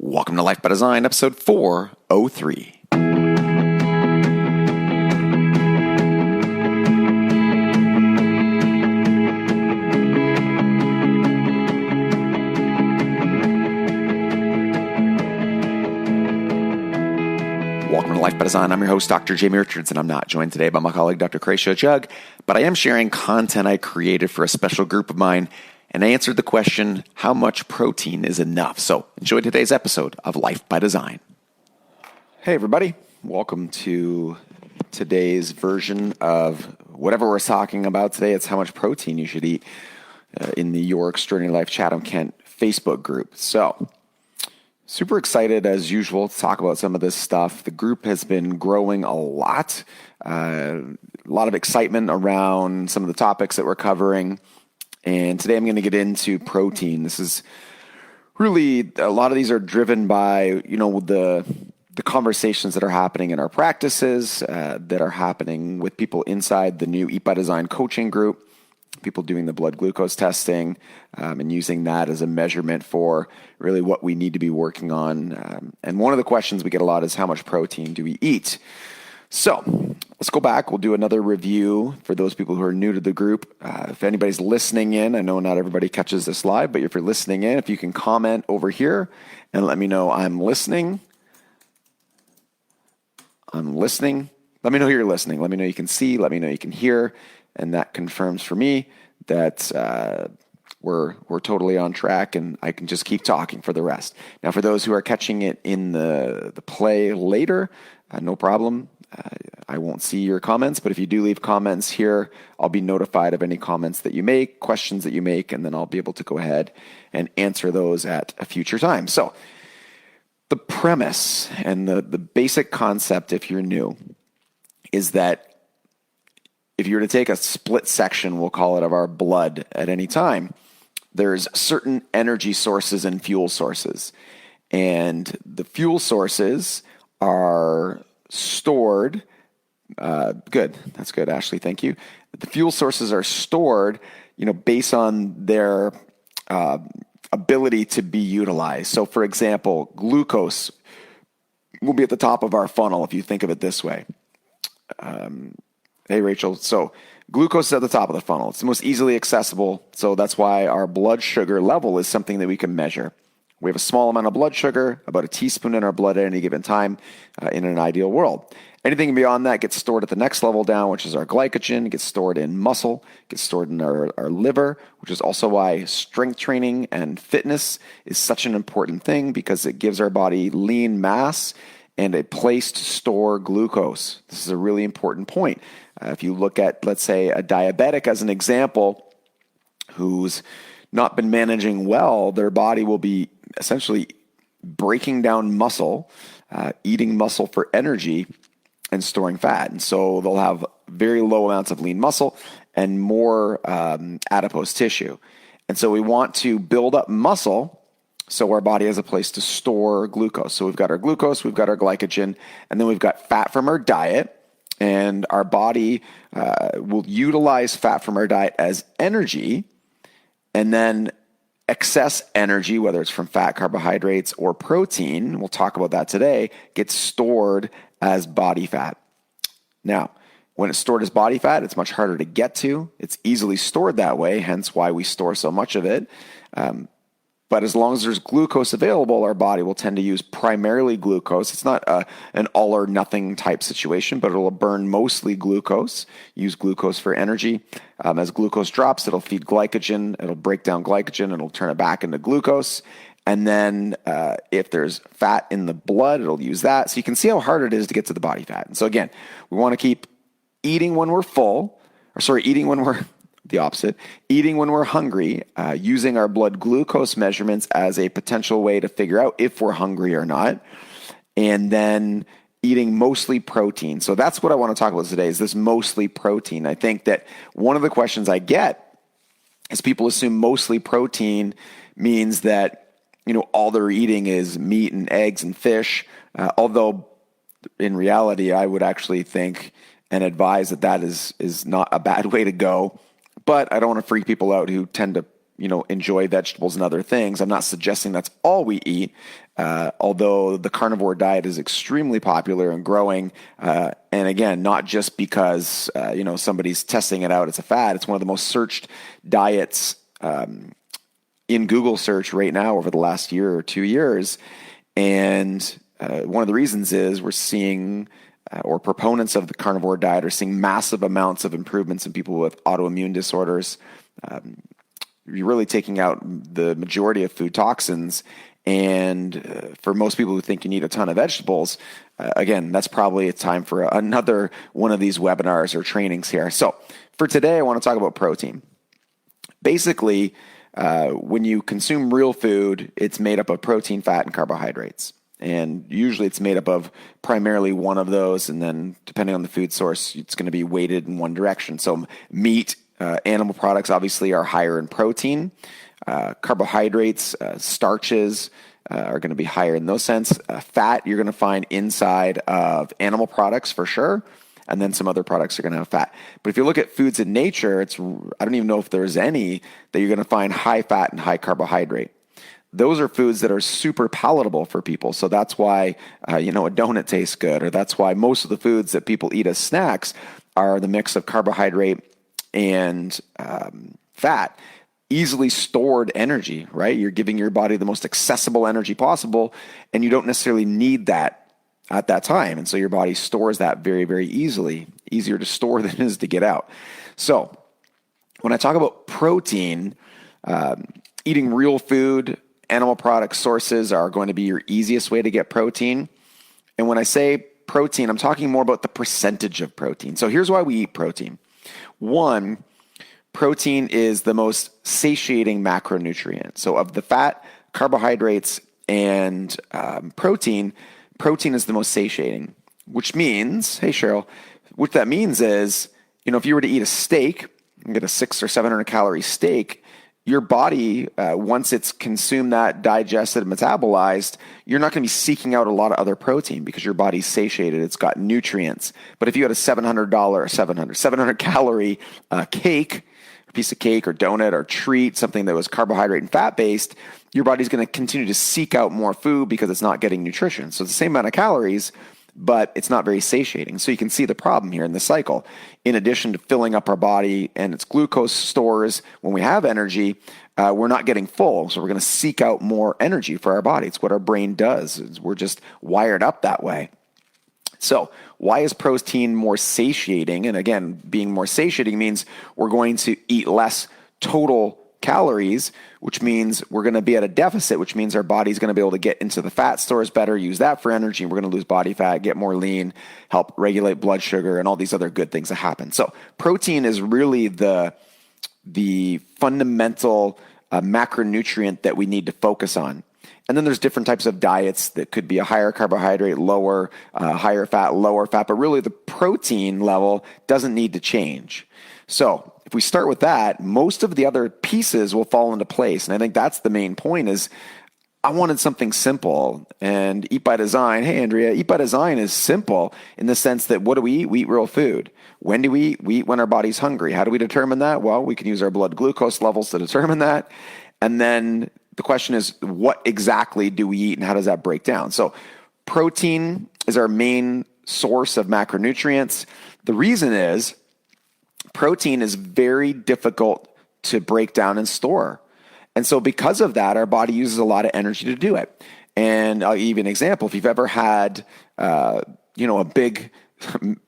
Welcome to Life by Design, episode 403. Welcome to Life by Design. I'm your host, Dr. Jamie Richards, and I'm not joined today by my colleague, Dr. Cracia Jug, but I am sharing content I created for a special group of mine, and I answered the question, how much protein is enough? So enjoy today's episode of Life by Design. Hey, everybody. Welcome to today's version of whatever we're talking about today. It's how much protein you should eat in the Your Extraordinary Life Chatham-Kent Facebook group. So super excited, as usual, to talk about some of this stuff. The group has been growing a lot of excitement around some of the topics that we're covering. And today I'm going to get into protein. This is really, a lot of these are driven by, the conversations that are happening in our practices, that are happening with people inside the new Eat by Design coaching group, people doing the blood glucose testing, and using that as a measurement for really what we need to be working on. And one of the questions we get a lot is, how much protein do we eat? So let's go back. We'll do another review for those people who are new to the group. If anybody's listening in, I know not everybody catches this live, but if you're listening in, if you can comment over here and let me know I'm listening. I'm listening. Let me know you're listening. Let me know you can see. Let me know you can hear. And that confirms for me that we're totally on track, and I can just keep talking for the rest. Now, for those who are catching it in the play later, no problem. I won't see your comments, but if you do leave comments here, I'll be notified of any comments that you make, questions that you make, and then I'll be able to go ahead and answer those at a future time. So the premise and the basic concept, if you're new, is that if you were to take a split section, we'll call it, of our blood at any time, there's certain energy sources and fuel sources. And the fuel sources are stored. Good. That's good, Ashley. Thank you. The fuel sources are stored, based on their ability to be utilized. So, for example, glucose will be at the top of our funnel if you think of it this way. Hey, Rachel. So glucose is at the top of the funnel. It's the most easily accessible. So that's why our blood sugar level is something that we can measure. We have a small amount of blood sugar, about a teaspoon in our blood at any given time in an ideal world. Anything beyond that gets stored at the next level down, which is our glycogen. It gets stored in muscle, gets stored in our liver, which is also why strength training and fitness is such an important thing, because it gives our body lean mass and a place to store glucose. This is a really important point. If you look at, let's say, a diabetic as an example, who's not been managing well, their body will be essentially breaking down muscle, eating muscle for energy, and storing fat. And so they'll have very low amounts of lean muscle and more adipose tissue. And so we want to build up muscle so our body has a place to store glucose. So we've got our glucose, we've got our glycogen, and then we've got fat from our diet. And our body will utilize fat from our diet as energy, and then excess energy, whether it's from fat, carbohydrates, or protein, we'll talk about that today, gets stored as body fat. Now, when it's stored as body fat, it's much harder to get to. It's easily stored that way, hence why we store so much of it. But as long as there's glucose available, our body will tend to use primarily glucose. It's not an all or nothing type situation, but it'll burn mostly glucose, use glucose for energy. As glucose drops, it'll feed glycogen. It'll break down glycogen. It'll turn it back into glucose. And then if there's fat in the blood, it'll use that. So you can see how hard it is to get to the body fat. And so again, we want to keep eating when we're eating when we're the opposite, eating when we're hungry, using our blood glucose measurements as a potential way to figure out if we're hungry or not, and then eating mostly protein. So that's what I want to talk about today, is this mostly protein. I think that one of the questions I get is people assume mostly protein means that, all they're eating is meat and eggs and fish, although in reality, I would actually think and advise that is not a bad way to go. But I don't want to freak people out who tend to enjoy vegetables and other things. I'm not suggesting that's all we eat, although the carnivore diet is extremely popular and growing. And again, not just because, somebody's testing it out. It's a fad. It's one of the most searched diets in Google search right now over the last year or 2 years. And one of the reasons is we're seeing, or proponents of the carnivore diet are seeing massive amounts of improvements in people with autoimmune disorders. You're really taking out the majority of food toxins. And for most people who think you need a ton of vegetables, again, that's probably a time for another one of these webinars or trainings here. So for today, I want to talk about protein. Basically, when you consume real food, it's made up of protein, fat, and carbohydrates. And usually it's made up of primarily one of those. And then depending on the food source, it's going to be weighted in one direction. So meat, animal products obviously are higher in protein. Carbohydrates, starches are going to be higher in those sense. Fat you're going to find inside of animal products for sure. And then some other products are going to have fat. But if you look at foods in nature, I don't even know if there's any that you're going to find high fat and high carbohydrate. Those are foods that are super palatable for people. So that's why, a donut tastes good, or that's why most of the foods that people eat as snacks are the mix of carbohydrate and fat. Easily stored energy, right? You're giving your body the most accessible energy possible, and you don't necessarily need that at that time. And so your body stores that very, very easily, easier to store than it is to get out. So when I talk about protein, eating real food, animal product sources are going to be your easiest way to get protein. And when I say protein, I'm talking more about the percentage of protein. So here's why we eat protein. One, protein is the most satiating macronutrient. So of the fat, carbohydrates, and protein is the most satiating, which means, hey Cheryl, what that means is, if you were to eat a steak and get a 600 or 700 calorie steak, your body, once it's consumed that, digested, metabolized, you're not going to be seeking out a lot of other protein because your body's satiated. It's got nutrients. But if you had a $700 calorie cake, piece of cake or donut or treat, something that was carbohydrate and fat based, your body's going to continue to seek out more food because it's not getting nutrition. So it's the same amount of calories, but it's not very satiating. So you can see the problem here in the cycle. In addition to filling up our body and its glucose stores, when we have energy, we're not getting full. So we're going to seek out more energy for our body. It's what our brain does. We're just wired up that way. So why is protein more satiating? And again, being more satiating means we're going to eat less total calories, which means we're going to be at a deficit, which means our body's going to be able to get into the fat stores better, use that for energy. We're going to lose body fat, get more lean, help regulate blood sugar, and all these other good things that happen. So protein is really the fundamental macronutrient that we need to focus on. And then there's different types of diets that could be a higher carbohydrate, lower, higher fat, lower fat, but really the protein level doesn't need to change. So if we start with that, most of the other pieces will fall into place. And I think that's the main point is I wanted something simple. And Eat by Design, hey Andrea, Eat by Design is simple in the sense that what do we eat? We eat real food. When do we eat? We eat when our body's hungry. How do we determine that? Well, we can use our blood glucose levels to determine that. And then the question is, what exactly do we eat and how does that break down? So protein is our main source of macronutrients. The reason is protein is very difficult to break down and store. And so because of that, our body uses a lot of energy to do it. And I'll give you an example. If you've ever had, a big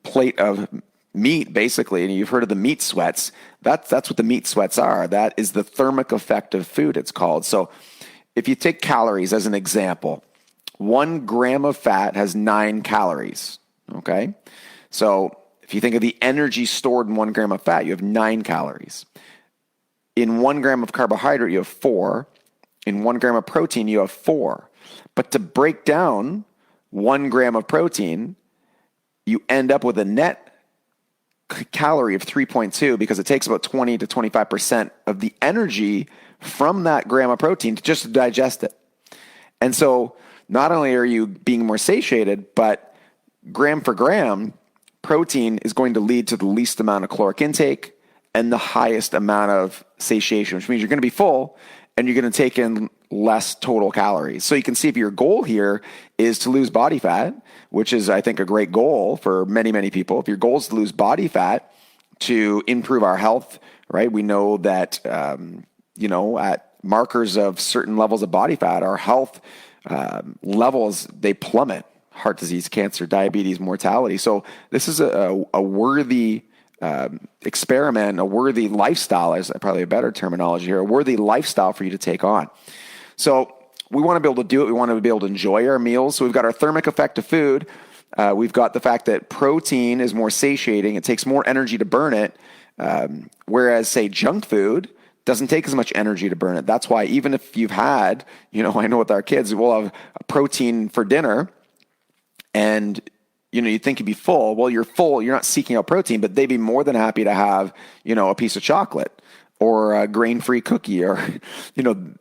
plate of meat, basically, and you've heard of the meat sweats, that's what the meat sweats are. That is the thermic effect of food, it's called. So if you take calories as an example, 1 gram of fat has 9 calories, okay? So if you think of the energy stored in 1 gram of fat, you have 9 calories. In 1 gram of carbohydrate, you have 4. In 1 gram of protein, you have 4. But to break down 1 gram of protein, you end up with a net calorie of 3.2 because it takes about 20 to 25% of the energy from that gram of protein just to digest it. And so not only are you being more satiated, but gram for gram, protein is going to lead to the least amount of caloric intake and the highest amount of satiation, which means you're going to be full and you're going to take in less total calories. So you can see if your goal here is to lose body fat, which is, I think, a great goal for many, many people. If your goal is to lose body fat to improve our health, right? We know that, at markers of certain levels of body fat, our health levels, they plummet. Heart disease, cancer, diabetes, mortality. So this is a worthy experiment, a worthy lifestyle, is probably a better terminology here, a worthy lifestyle for you to take on. So we want to be able to do it. We want to be able to enjoy our meals. So we've got our thermic effect of food. We've got the fact that protein is more satiating. It takes more energy to burn it, whereas, say, junk food doesn't take as much energy to burn it. That's why even if you've had, I know with our kids, we'll have a protein for dinner, and you think you'd be full. Well, you're full. You're not seeking out protein, but they'd be more than happy to have, a piece of chocolate or a grain-free cookie, or,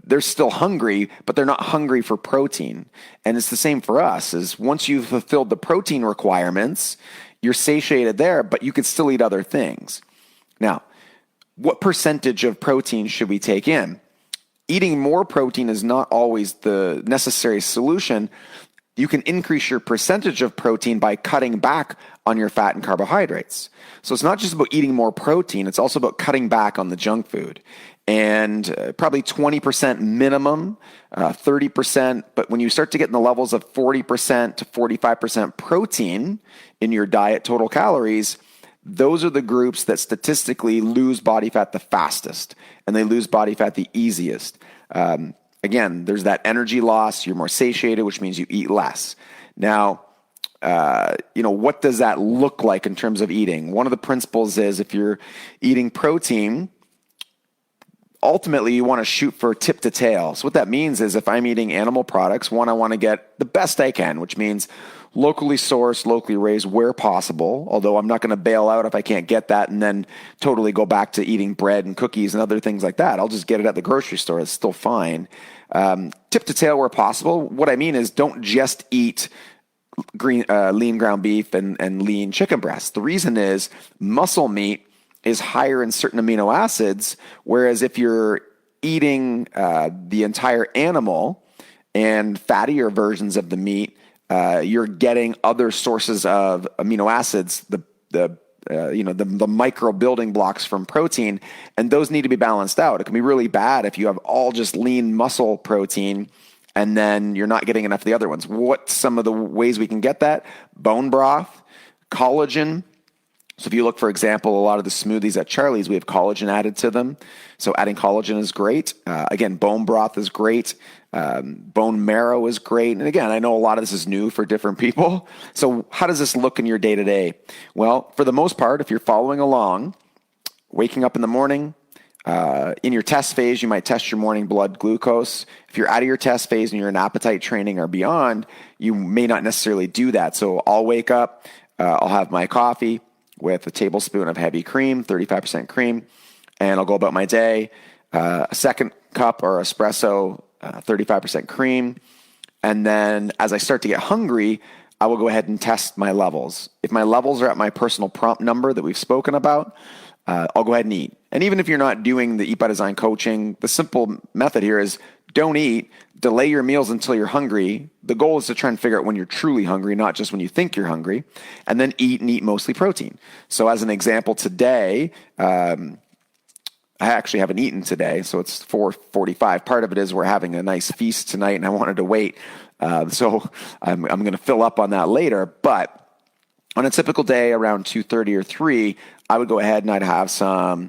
they're still hungry, but they're not hungry for protein. And it's the same for us, is once you've fulfilled the protein requirements, you're satiated there, but you could still eat other things. Now, what percentage of protein should we take in? Eating more protein is not always the necessary solution. You can increase your percentage of protein by cutting back on your fat and carbohydrates. So it's not just about eating more protein, it's also about cutting back on the junk food. And probably 20% minimum, 30%, but when you start to get in the levels of 40% to 45% protein in your diet, total calories, those are the groups that statistically lose body fat the fastest, and they lose body fat the easiest. Again, there's that energy loss. You're more satiated, which means you eat less. Now, what does that look like in terms of eating? One of the principles is if you're eating protein, ultimately you want to shoot for tip to tail. So what that means is if I'm eating animal products, one, I want to get the best I can, which means locally sourced, locally raised where possible, although I'm not going to bail out if I can't get that and then totally go back to eating bread and cookies and other things like that. I'll just get it at the grocery store. It's still fine. Tip to tail where possible. What I mean is don't just eat lean ground beef and lean chicken breast. The reason is muscle meat is higher in certain amino acids, whereas if you're eating the entire animal and fattier versions of the meat, you're getting other sources of amino acids, the micro building blocks from protein, and those need to be balanced out. It can be really bad if you have all just lean muscle protein and then you're not getting enough of the other ones. What's some of the ways we can get that? Bone broth, collagen. So if you look, for example, a lot of the smoothies at Charlie's, we have collagen added to them. So adding collagen is great. Again, bone broth is great. Bone marrow is great. And again, I know a lot of this is new for different people. So how does this look in your day-to-day? Well, for the most part, if you're following along, waking up in the morning, in your test phase, you might test your morning blood glucose. If you're out of your test phase and you're in appetite training or beyond, you may not necessarily do that. So I'll wake up, I'll have my coffee with a tablespoon of heavy cream, 35% cream, and I'll go about my day. A second cup or espresso, 35% cream. And then as I start to get hungry, I will go ahead and test my levels. If my levels are at my personal prompt number that we've spoken about, I'll go ahead and eat. And even if you're not doing the Eat by Design coaching, the simple method here is don't eat, delay your meals until you're hungry. The goal is to try and figure out when you're truly hungry, not just when you think you're hungry, and then eat and eat mostly protein. So as an example today, I actually haven't eaten today, so it's 4:45. Part of it is we're having a nice feast tonight, and I wanted to wait. So I'm going to fill up on that later. But on a typical day around 2:30 or 3, I would go ahead and I'd have some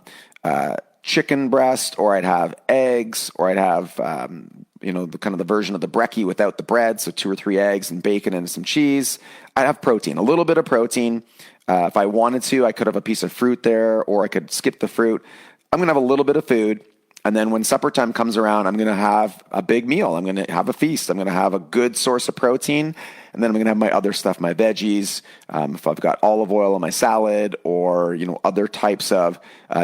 chicken breast, or I'd have eggs, or I'd have the version of the brekkie without the bread, so 2 or 3 eggs and bacon and some cheese. I'd have protein, a little bit of protein. If I wanted to, I could have a piece of fruit there, or I could skip the fruit. I'm going to have a little bit of food, and then when supper time comes around, I'm going to have a big meal. I'm going to have a feast. I'm going to have a good source of protein, and then I'm going to have my other stuff, my veggies, if I've got olive oil on my salad, or other types of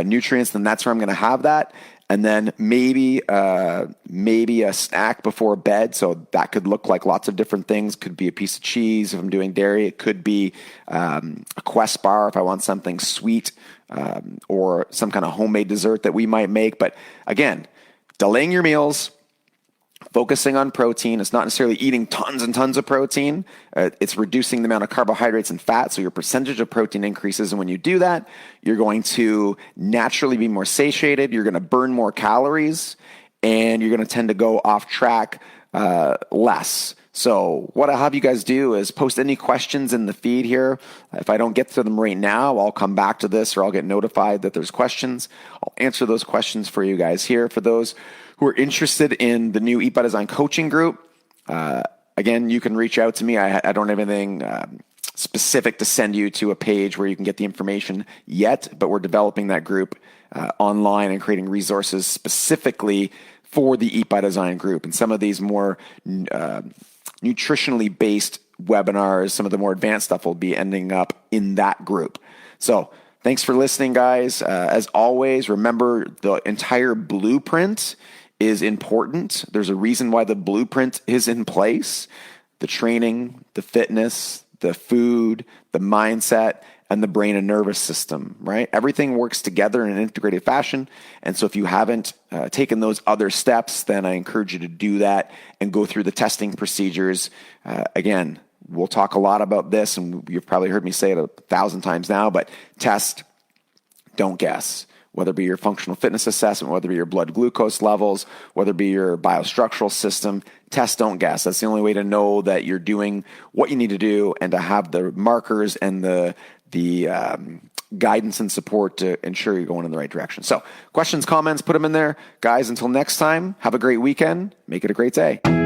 nutrients, then that's where I'm going to have that. And then maybe a snack before bed. So that could look like lots of different things. Could be a piece of cheese if I'm doing dairy. It could be a Quest bar if I want something sweet, or some kind of homemade dessert that we might make. But again, delaying your meals, focusing on protein. It's not necessarily eating tons and tons of protein. It's reducing the amount of carbohydrates and fat, so your percentage of protein increases. And when you do that, you're going to naturally be more satiated. You're going to burn more calories, and you're going to tend to go off track less. So what I'll have you guys do is post any questions in the feed here. If I don't get to them right now, I'll come back to this, or I'll get notified that there's questions. I'll answer those questions for you guys here. For those who are interested in the new Eat by Design coaching group, again, you can reach out to me. I don't have anything specific to send you to a page where you can get the information yet, but we're developing that group online and creating resources specifically for the Eat by Design group. And some of these more nutritionally based webinars, some of the more advanced stuff will be ending up in that group. So thanks for listening, guys. As always, remember the entire blueprint is important. There's a reason why the blueprint is in place. The training, the fitness, the food, the mindset, and the brain and nervous system, right? Everything works together in an integrated fashion. And so if you haven't taken those other steps, then I encourage you to do that and go through the testing procedures. Again, we'll talk a lot about this, and you've probably heard me say it 1,000 times now, but test, don't guess. Whether it be your functional fitness assessment, whether it be your blood glucose levels, whether it be your biostructural system, test, don't guess. That's the only way to know that you're doing what you need to do and to have the markers and the guidance and support to ensure you're going in the right direction. So questions, comments, put them in there. Guys, until next time, have a great weekend. Make it a great day.